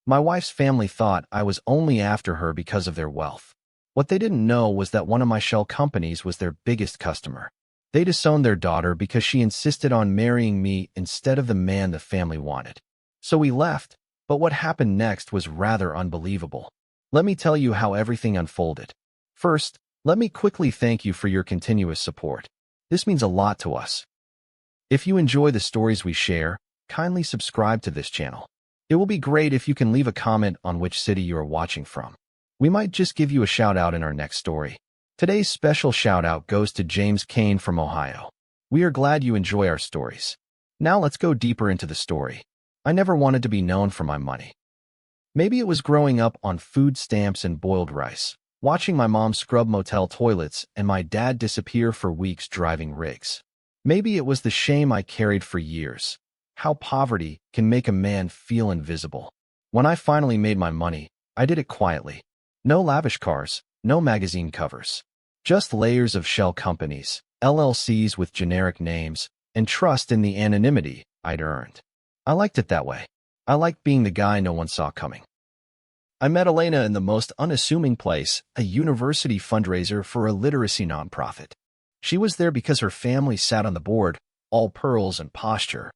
My wife's family thought I was only after her because of their wealth. What they didn't know was that one of my shell companies was their biggest customer. They disowned their daughter because she insisted on marrying me instead of the man the family wanted. So we left, but what happened next was rather unbelievable. Let me tell you how everything unfolded. First, let me quickly thank you for your continuous support. This means a lot to us. If you enjoy the stories we share, kindly subscribe to this channel. It will be great if you can leave a comment on which city you are watching from. We might just give you a shout out in our next story. Today's special shout out goes to James Kane from Ohio. We are glad you enjoy our stories. Now let's go deeper into the story. I never wanted to be known for my money. Maybe it was growing up on food stamps and boiled rice, watching my mom scrub motel toilets and my dad disappear for weeks driving rigs. Maybe it was the shame I carried for years. How poverty can make a man feel invisible. When I finally made my money, I did it quietly. No lavish cars, no magazine covers. Just layers of shell companies, LLCs with generic names, and trust in the anonymity I'd earned. I liked it that way. I liked being the guy no one saw coming. I met Elena in the most unassuming place, a university fundraiser for a literacy nonprofit. She was there because her family sat on the board, all pearls and posture.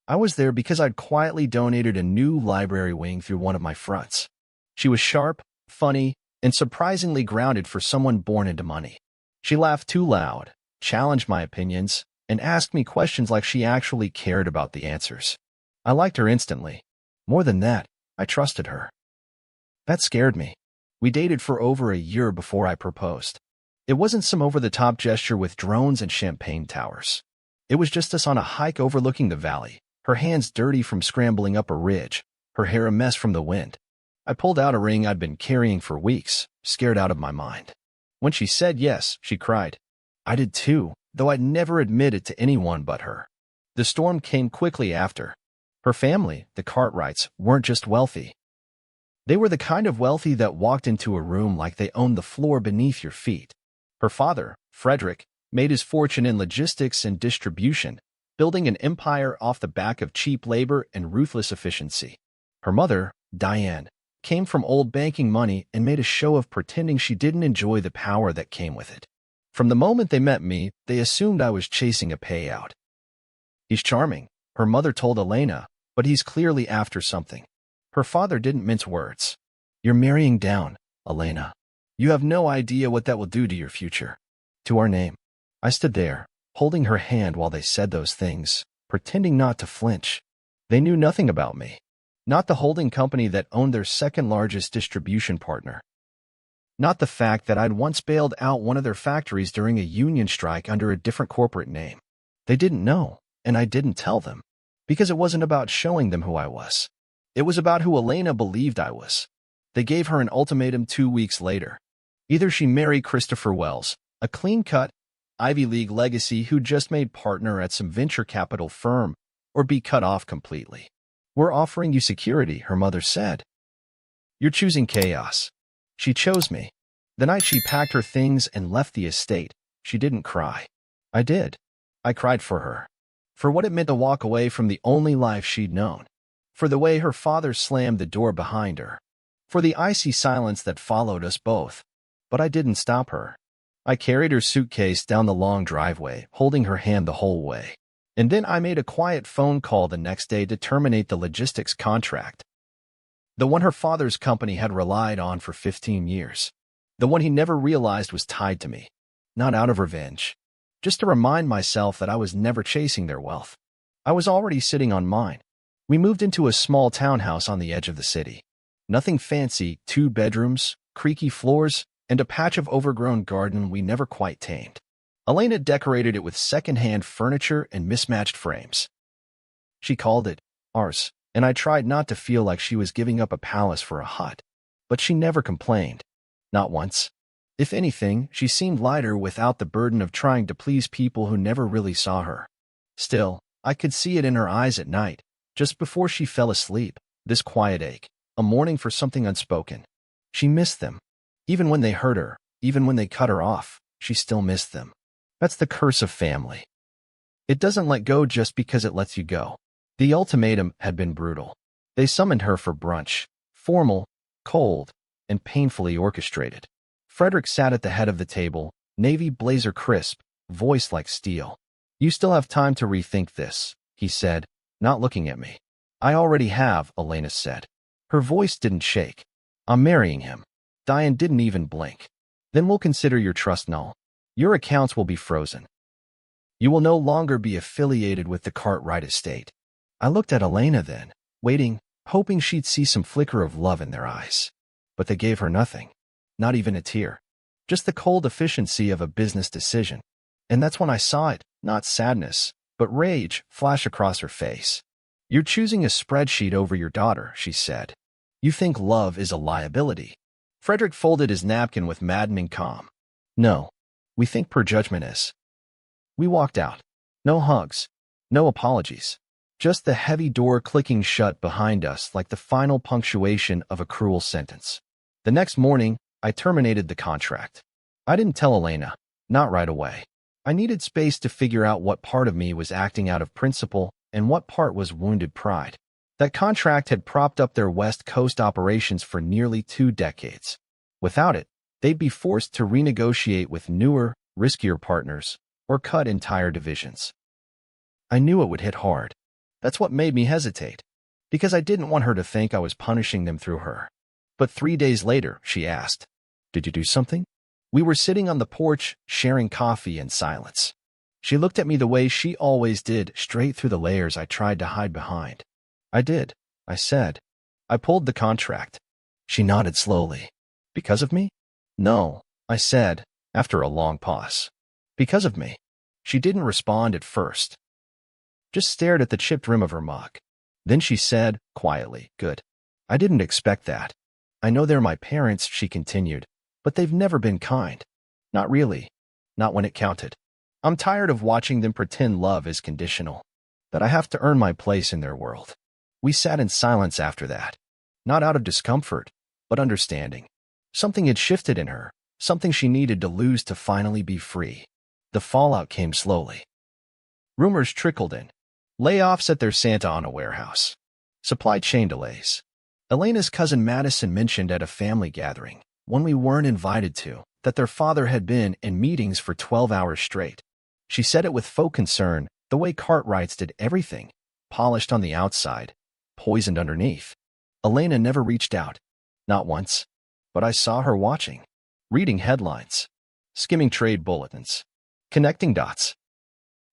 I was there because I'd quietly donated a new library wing through one of my fronts. She was sharp, funny, and surprisingly grounded for someone born into money. She laughed too loud, challenged my opinions, and asked me questions like she actually cared about the answers. I liked her instantly. More than that, I trusted her. That scared me. We dated for over a year before I proposed. It wasn't some over-the-top gesture with drones and champagne towers. It was just us on a hike overlooking the valley, her hands dirty from scrambling up a ridge, her hair a mess from the wind. I pulled out a ring I'd been carrying for weeks, scared out of my mind. When she said yes, she cried. I did too, though I'd never admit it to anyone but her. The storm came quickly after. Her family, the Cartwrights, weren't just wealthy. They were the kind of wealthy that walked into a room like they owned the floor beneath your feet. Her father, Frederick, made his fortune in logistics and distribution, building an empire off the back of cheap labor and ruthless efficiency. Her mother, Diane, came from old banking money and made a show of pretending she didn't enjoy the power that came with it. From the moment they met me, they assumed I was chasing a payout. He's charming, her mother told Elena, but he's clearly after something. Her father didn't mince words. You're marrying down, Elena. You have no idea what that will do to your future. To our name. I stood there, holding her hand while they said those things, pretending not to flinch. They knew nothing about me. Not the holding company that owned their second-largest distribution partner. Not the fact that I'd once bailed out one of their factories during a union strike under a different corporate name. They didn't know, and I didn't tell them. Because it wasn't about showing them who I was. It was about who Elena believed I was. They gave her an ultimatum 2 weeks later. Either she marry Christopher Wells, a clean-cut, Ivy League legacy who just made partner at some venture capital firm, or be cut off completely. We're offering you security, her mother said. You're choosing chaos. She chose me. The night she packed her things and left the estate, she didn't cry. I did. I cried for her. For what it meant to walk away from the only life she'd known. For the way her father slammed the door behind her. For the icy silence that followed us both. But I didn't stop her. I carried her suitcase down the long driveway, holding her hand the whole way. And then I made a quiet phone call the next day to terminate the logistics contract. The one her father's company had relied on for 15 years. The one he never realized was tied to me. Not out of revenge. Just to remind myself that I was never chasing their wealth. I was already sitting on mine. We moved into a small townhouse on the edge of the city. Nothing fancy, 2 bedrooms, creaky floors, and a patch of overgrown garden we never quite tamed. Elena decorated it with second-hand furniture and mismatched frames. She called it ours, and I tried not to feel like she was giving up a palace for a hut. But she never complained. Not once. If anything, she seemed lighter without the burden of trying to please people who never really saw her. Still, I could see it in her eyes at night, just before she fell asleep, this quiet ache, a mourning for something unspoken. She missed them. Even when they hurt her, even when they cut her off, she still missed them. That's the curse of family. It doesn't let go just because it lets you go. The ultimatum had been brutal. They summoned her for brunch, Formal, cold, and painfully orchestrated. Frederick sat at the head of the table, navy blazer crisp, voice like steel. "You still have time to rethink this," he said, not looking at me. "I already have," Elena said. Her voice didn't shake. "I'm marrying him." Diane didn't even blink. "Then we'll consider your trust null. Your accounts will be frozen. You will no longer be affiliated with the Cartwright estate." I looked at Elena then, waiting, hoping she'd see some flicker of love in their eyes. But they gave her nothing. Not even a tear. Just the cold efficiency of a business decision. And that's when I saw it, not sadness, but rage, flash across her face. "You're choosing a spreadsheet over your daughter," she said. "You think love is a liability." Frederick folded his napkin with maddening calm. "No, we think prejudgment is." We walked out. No hugs. No apologies. Just the heavy door clicking shut behind us like the final punctuation of a cruel sentence. The next morning, I terminated the contract. I didn't tell Elena, not right away. I needed space to figure out what part of me was acting out of principle and what part was wounded pride. That contract had propped up their West Coast operations for nearly 2 decades. Without it, they'd be forced to renegotiate with newer, riskier partners or cut entire divisions. I knew it would hit hard. That's what made me hesitate, because I didn't want her to think I was punishing them through her. But 3 days later, she asked, "Did you do something?" We were sitting on the porch, sharing coffee in silence. She looked at me the way she always did, straight through the layers I tried to hide behind. "I did," I said. "I pulled the contract." She nodded slowly. "Because of me?" "No," I said, after a long pause. "Because of me." She didn't respond at first. Just stared at the chipped rim of her mug. Then she said, quietly, "Good. I didn't expect that. I know they're my parents," she continued, "but they've never been kind. Not really. Not when it counted. I'm tired of watching them pretend love is conditional, that I have to earn my place in their world." We sat in silence after that. Not out of discomfort, but understanding. Something had shifted in her, something she needed to lose to finally be free. The fallout came slowly. Rumors trickled in. Layoffs at their Santa Ana warehouse. Supply chain delays. Elena's cousin Madison mentioned at a family gathering, one we weren't invited to, that their father had been in meetings for 12 hours straight. She said it with faux concern, the way Cartwrights did everything, polished on the outside, poisoned underneath. Elena never reached out. Not once. But I saw her watching, reading headlines, skimming trade bulletins, connecting dots.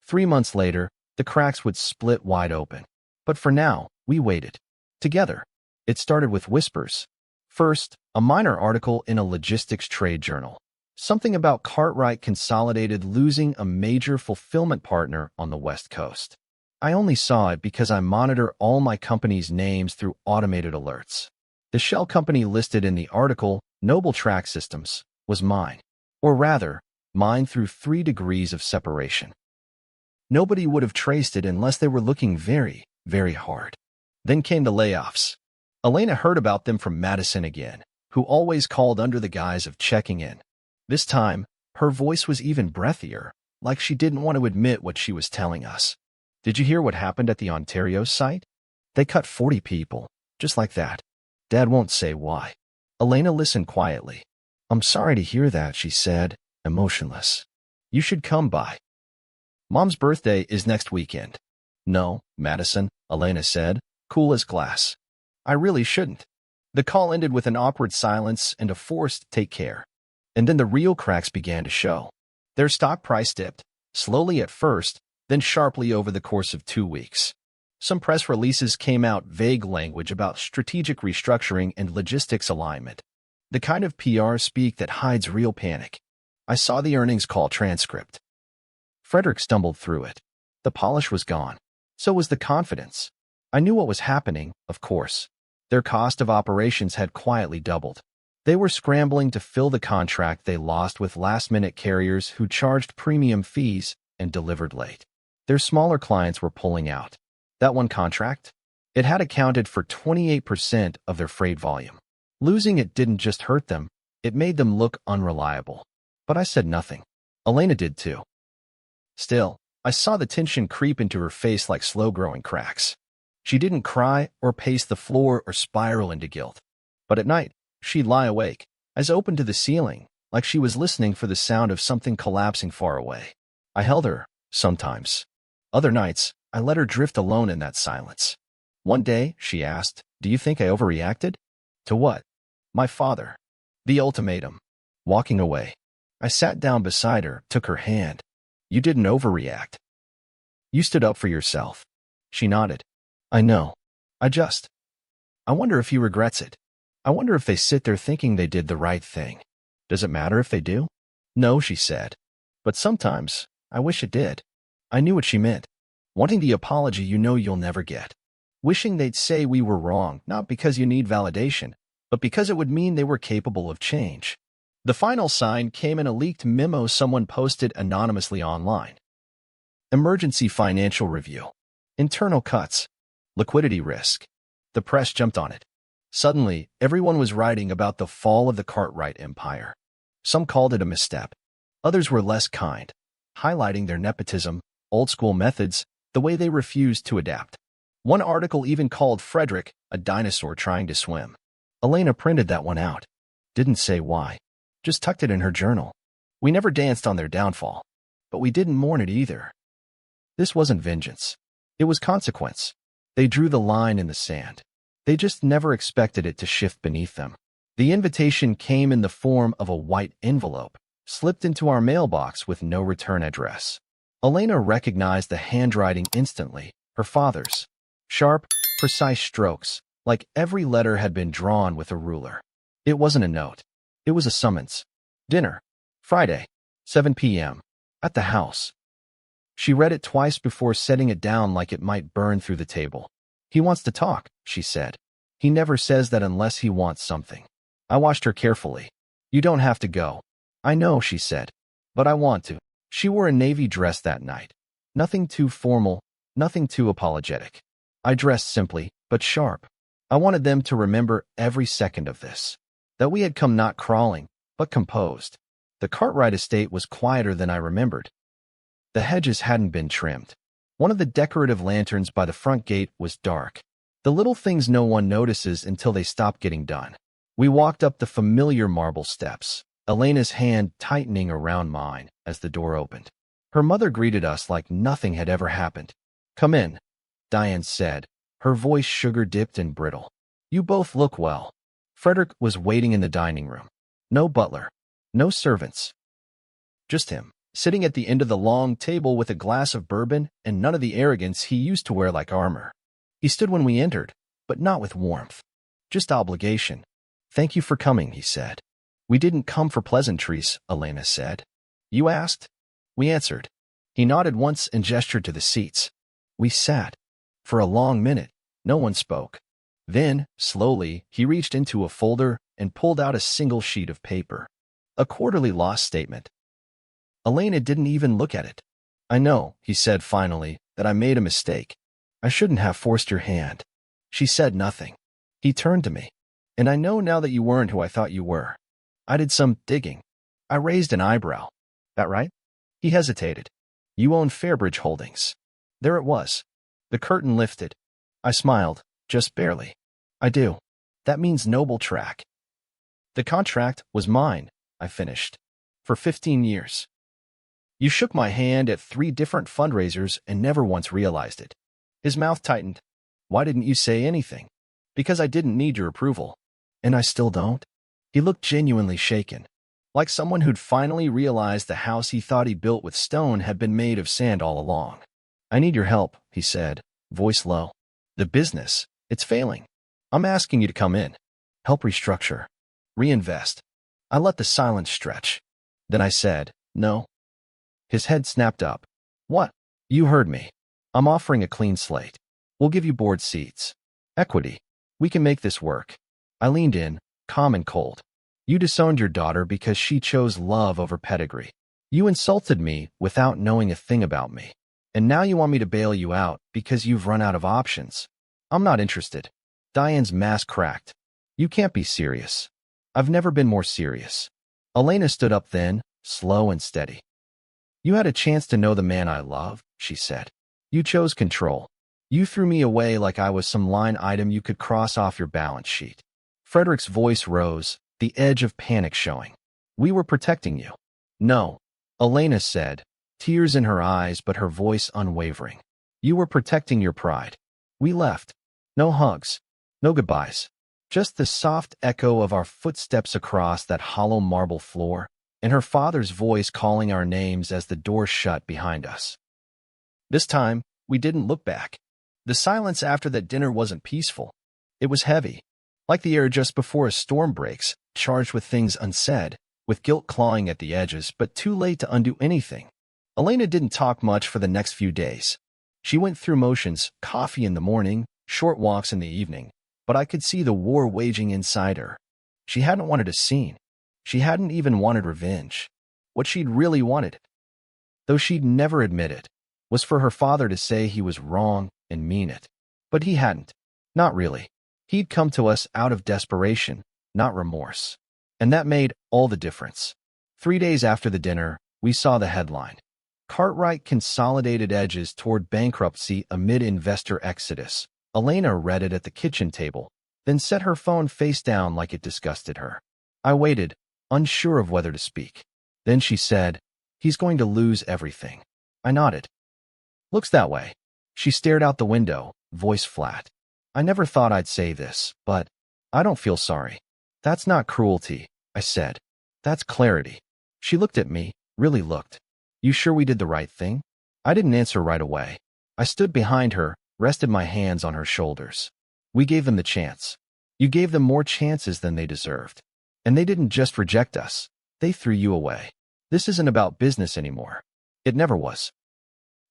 3 months later, the cracks would split wide open. But for now, we waited. Together. It started with whispers. First, a minor article in a logistics trade journal. Something about Cartwright Consolidated losing a major fulfillment partner on the West Coast. I only saw it because I monitor all my company's names through automated alerts. The shell company listed in the article, Noble Track Systems, was mine. Or rather, mine through 3 degrees of separation. Nobody would have traced it unless they were looking very, very hard. Then came the layoffs. Elena heard about them from Madison again, who always called under the guise of checking in. This time, her voice was even breathier, like she didn't want to admit what she was telling us. "Did you hear what happened at the Ontario site? They cut 40 people, just like that. Dad won't say why." Elena listened quietly. "I'm sorry to hear that," she said, emotionless. "You should come by. Mom's birthday is next weekend." "No, Madison," Elena said, cool as glass. "I really shouldn't." The call ended with an awkward silence and a forced "take care." And then the real cracks began to show. Their stock price dipped, slowly at first, then sharply over the course of 2 weeks. Some press releases came out vague language about strategic restructuring and logistics alignment. The kind of PR speak that hides real panic. I saw the earnings call transcript. Frederick stumbled through it. The polish was gone. So was the confidence. I knew what was happening, of course. Their cost of operations had quietly doubled. They were scrambling to fill the contract they lost with last-minute carriers who charged premium fees and delivered late. Their smaller clients were pulling out. That one contract? It had accounted for 28% of their freight volume. Losing it didn't just hurt them, it made them look unreliable. But I said nothing. Elena did too. Still, I saw the tension creep into her face like slow-growing cracks. She didn't cry or pace the floor or spiral into guilt. But at night, she'd lie awake, eyes open to the ceiling, like she was listening for the sound of something collapsing far away. I held her, sometimes. Other nights, I let her drift alone in that silence. One day, she asked, "Do you think I overreacted?" "To what?" "My father." The ultimatum. Walking away. I sat down beside her, took her hand. "You didn't overreact. You stood up for yourself." She nodded. "I know. I wonder if he regrets it. I wonder if they sit there thinking they did the right thing. Does it matter if they do?" "No," she said. "But sometimes, I wish it did." I knew what she meant. Wanting the apology you know you'll never get. Wishing they'd say we were wrong, not because you need validation, but because it would mean they were capable of change. The final sign came in a leaked memo someone posted anonymously online. Emergency financial review. Internal cuts. Liquidity risk. The press jumped on it. Suddenly, everyone was writing about the fall of the Cartwright empire. Some called it a misstep. Others were less kind, highlighting their nepotism, old-school methods, the way they refused to adapt. One article even called Frederick a dinosaur trying to swim. Elena printed that one out. Didn't say why. Just tucked it in her journal. We never danced on their downfall, but we didn't mourn it either. This wasn't vengeance. It was consequence. They drew the line in the sand. They just never expected it to shift beneath them. The invitation came in the form of a white envelope, slipped into our mailbox with no return address. Elena recognized the handwriting instantly, her father's. Sharp, precise strokes, like every letter had been drawn with a ruler. It wasn't a note. It was a summons. "Dinner. Friday, 7 p.m. At the house." She read it twice before setting it down like it might burn through the table. "He wants to talk," she said. "He never says that unless he wants something." I watched her carefully. "You don't have to go." "I know," she said. "But I want to." She wore a navy dress that night. Nothing too formal, nothing too apologetic. I dressed simply, but sharp. I wanted them to remember every second of this. That we had come not crawling, but composed. The Cartwright estate was quieter than I remembered. The hedges hadn't been trimmed. One of the decorative lanterns by the front gate was dark. The little things no one notices until they stop getting done. We walked up the familiar marble steps, Elena's hand tightening around mine as the door opened. Her mother greeted us like nothing had ever happened. "Come in," Diane said, her voice sugar-dipped and brittle. "You both look well." Frederick was waiting in the dining room. No butler, no servants. Just him, sitting at the end of the long table with a glass of bourbon and none of the arrogance he used to wear like armor. He stood when we entered, but not with warmth. Just obligation. "Thank you for coming," he said. "We didn't come for pleasantries," Elena said. "You asked?" We answered. He nodded once and gestured to the seats. We sat. For a long minute, no one spoke. Then, slowly, he reached into a folder and pulled out a single sheet of paper. A quarterly loss statement. Elena didn't even look at it. "I know," he said finally, "that I made a mistake. I shouldn't have forced your hand." She said nothing. He turned to me. "And I know now that you weren't who I thought you were." I did some digging. I raised an eyebrow. "That right?" He hesitated. "You own Fairbridge Holdings." There it was. The curtain lifted. I smiled, just barely. "I do. That means Noble Track." "The contract was mine," I finished. "For 15 years. You shook my hand at 3 different fundraisers and never once realized it." His mouth tightened. "Why didn't you say anything?" "Because I didn't need your approval." "And I still don't?" He looked genuinely shaken, like someone who'd finally realized the house he thought he built with stone had been made of sand all along. "I need your help," he said, voice low. "The business, it's failing. I'm asking you to come in. Help restructure. Reinvest." I let the silence stretch. Then I said, "No." His head snapped up. "What?" "You heard me. I'm offering a clean slate. We'll give you board seats. Equity. We can make this work." I leaned in, calm and cold. "You disowned your daughter because she chose love over pedigree. You insulted me without knowing a thing about me. And now you want me to bail you out because you've run out of options. I'm not interested." Diane's mask cracked. "You can't be serious." "I've never been more serious." Elena stood up then, slow and steady. "You had a chance to know the man I love," she said. "You chose control. You threw me away like I was some line item you could cross off your balance sheet. Frederick's voice rose, the edge of panic showing. We were protecting you. No, Elena said, tears in her eyes but her voice unwavering. You were protecting your pride. We left. No hugs. No goodbyes. Just the soft echo of our footsteps across that hollow marble floor, and her father's voice calling our names as the door shut behind us. This time, we didn't look back. The silence after that dinner wasn't peaceful. It was heavy, like the air just before a storm breaks, charged with things unsaid, with guilt clawing at the edges, but too late to undo anything. Elena didn't talk much for the next few days. She went through motions, coffee in the morning, short walks in the evening, but I could see the war waging inside her. She hadn't wanted a scene. She hadn't even wanted revenge. What she'd really wanted, though she'd never admit it, was for her father to say he was wrong and mean it. But he hadn't. Not really. He'd come to us out of desperation, not remorse. And that made all the difference. 3 days after the dinner, we saw the headline. Cartwright consolidated edges toward bankruptcy amid investor exodus. Elena read it at the kitchen table, then set her phone face down like it disgusted her. I waited, unsure of whether to speak. Then she said, "He's going to lose everything." I nodded. "Looks that way." She stared out the window, voice flat. "I never thought I'd say this, but I don't feel sorry." "That's not cruelty," I said. "That's clarity." She looked at me, really looked. "You sure we did the right thing?" I didn't answer right away. I stood behind her, rested my hands on her shoulders. "We gave them the chance. You gave them more chances than they deserved. And they didn't just reject us. They threw you away. This isn't about business anymore. It never was."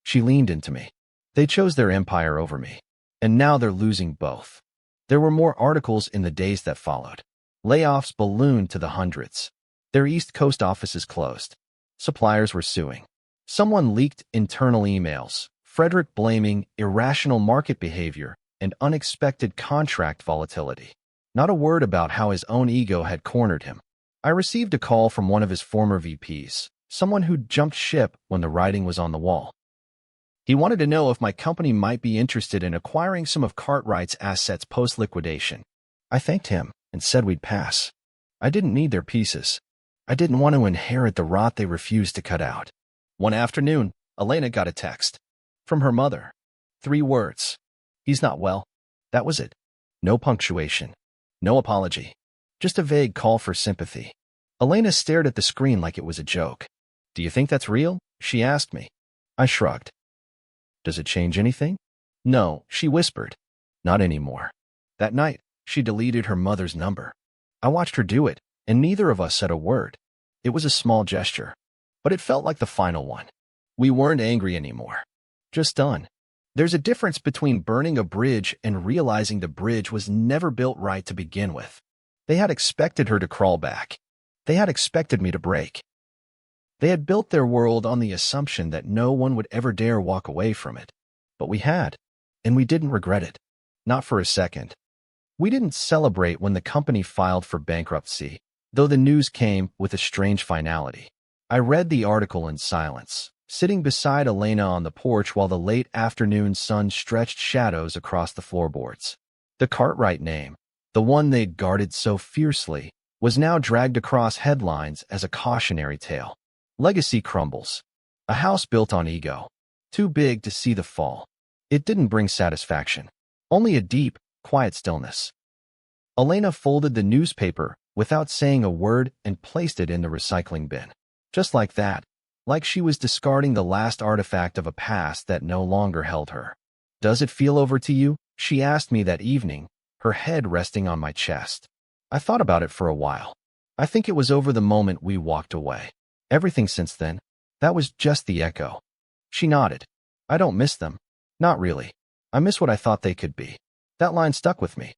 She leaned into me. "They chose their empire over me. And now they're losing both." There were more articles in the days that followed. Layoffs ballooned to the hundreds. Their East Coast offices closed. Suppliers were suing. Someone leaked internal emails, Frederick blaming irrational market behavior and unexpected contract volatility. Not a word about how his own ego had cornered him. I received a call from one of his former VPs, someone who'd jumped ship when the writing was on the wall. He wanted to know if my company might be interested in acquiring some of Cartwright's assets post-liquidation. I thanked him and said we'd pass. I didn't need their pieces. I didn't want to inherit the rot they refused to cut out. One afternoon, Elena got a text. From her mother. 3 words. "He's not well." That was it. No punctuation. No apology. Just a vague call for sympathy. Elena stared at the screen like it was a joke. "Do you think that's real?" she asked me. I shrugged. "Does it change anything?" "No," she whispered. "Not anymore." That night, she deleted her mother's number. I watched her do it, and neither of us said a word. It was a small gesture, but it felt like the final one. We weren't angry anymore. Just done. There's a difference between burning a bridge and realizing the bridge was never built right to begin with. They had expected her to crawl back. They had expected me to break. They had built their world on the assumption that no one would ever dare walk away from it. But we had, and we didn't regret it. Not for a second. We didn't celebrate when the company filed for bankruptcy, though the news came with a strange finality. I read the article in silence, sitting beside Elena on the porch while the late afternoon sun stretched shadows across the floorboards. The Cartwright name, the one they'd guarded so fiercely, was now dragged across headlines as a cautionary tale. Legacy crumbles. A house built on ego. Too big to see the fall. It didn't bring satisfaction. Only a deep, quiet stillness. Elena folded the newspaper without saying a word and placed it in the recycling bin. Just like that. Like she was discarding the last artifact of a past that no longer held her. "Does it feel over to you?" she asked me that evening, her head resting on my chest. I thought about it for a while. I think it was over the moment we walked away. Everything since then, that was just the echo. She nodded. "I don't miss them. Not really. I miss what I thought they could be." That line stuck with me.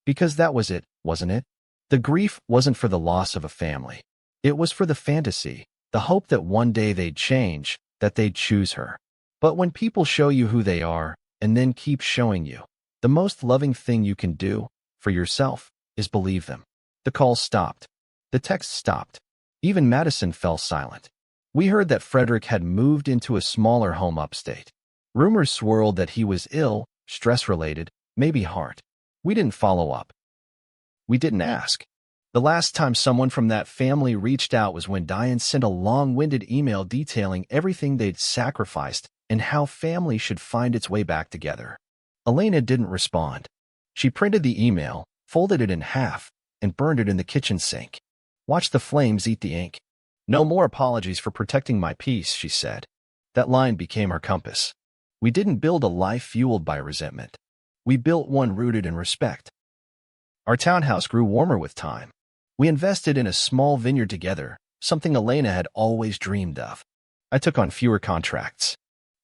Because that was it, wasn't it? The grief wasn't for the loss of a family. It was for the fantasy, the hope that one day they'd change, that they'd choose her. But when people show you who they are, and then keep showing you, the most loving thing you can do, for yourself, is believe them. The calls stopped. The texts stopped. Even Madison fell silent. We heard that Frederick had moved into a smaller home upstate. Rumors swirled that he was ill, stress-related, maybe heart. We didn't follow up. We didn't ask. The last time someone from that family reached out was when Diane sent a long-winded email detailing everything they'd sacrificed and how family should find its way back together. Elena didn't respond. She printed the email, folded it in half, and burned it in the kitchen sink. Watch the flames eat the ink. No more apologies for protecting my peace, she said. That line became our compass. We didn't build a life fueled by resentment. We built one rooted in respect. Our townhouse grew warmer with time. We invested in a small vineyard together, something Elena had always dreamed of. I took on fewer contracts.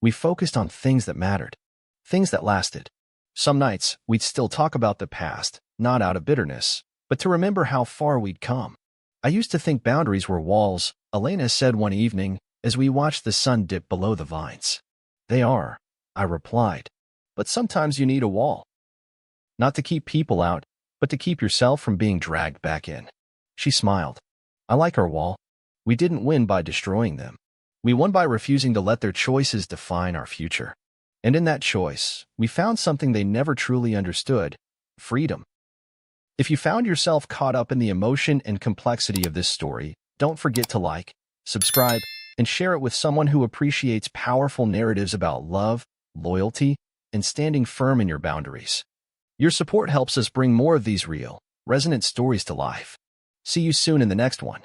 We focused on things that mattered, things that lasted. Some nights, we'd still talk about the past, not out of bitterness, but to remember how far we'd come. I used to think boundaries were walls, Elena said one evening, as we watched the sun dip below the vines. They are, I replied. But sometimes you need a wall. Not to keep people out, but to keep yourself from being dragged back in. She smiled. I like our wall. We didn't win by destroying them. We won by refusing to let their choices define our future. And in that choice, we found something they never truly understood: freedom. If you found yourself caught up in the emotion and complexity of this story, don't forget to like, subscribe, and share it with someone who appreciates powerful narratives about love, loyalty, and standing firm in your boundaries. Your support helps us bring more of these real, resonant stories to life. See you soon in the next one.